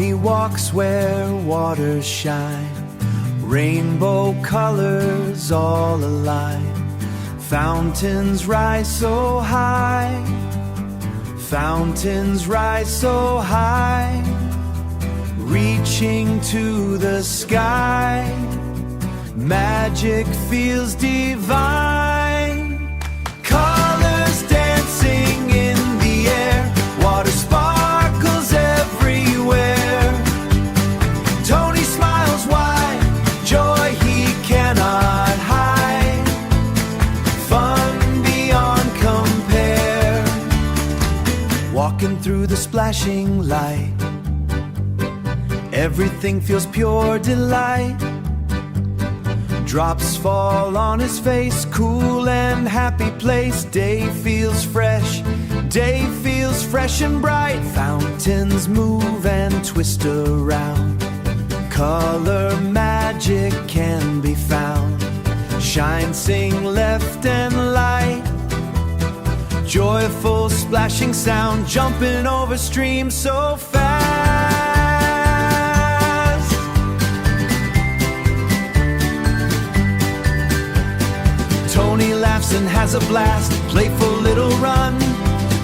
Tony walks where waters shine, rainbow colors all align. Fountains rise so high, fountains rise so high, reaching to the sky. Magic feels divine. Colors dancing in the air, water sparkles everywhere. Tony smiles wide, joy he cannot hide. Fun beyond compare. Walking through the splashing light, everything feels pure delight. Drops fall on his face, cool and happy place. Day feels fresh and bright. Fountains move and twist around. Color magic can be found. Shine, sing, left and light. Joyful splashing sound, jumping over streams so fast. Tony laughs and has a blast, playful little run,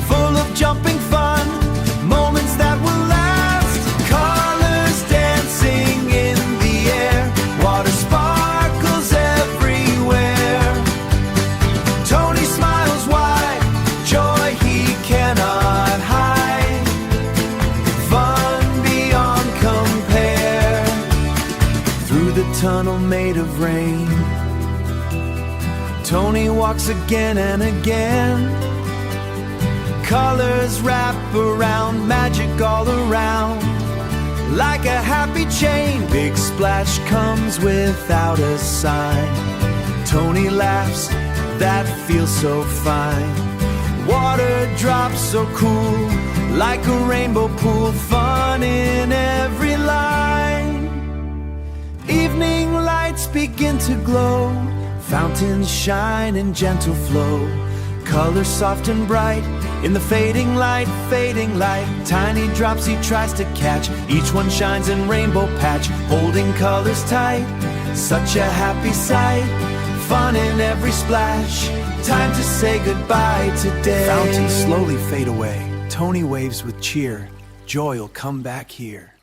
full of jumping fun, moments that will last. Colors dancing in the air, water sparkles everywhere. Tony smiles wide, joy he cannot hide. Fun beyond compare. Through the tunnel made of rain, Tony walks again and again. Colors wrap around, magic all around. Like a happy chain, big splash comes without a sign. Tony laughs, that feels so fine. Water drops so cool, like a rainbow pool. Fun in every line. Evening lights begin to glow, fountains shine in gentle flow. Colors soft and bright in the fading light, fading light. Tiny drops he tries to catch, each one shines in rainbow patch. Holding colors tight, such a happy sight. Fun in every splash, time to say goodbye today. Fountains slowly fade away, Tony waves with cheer. Joy will come back here.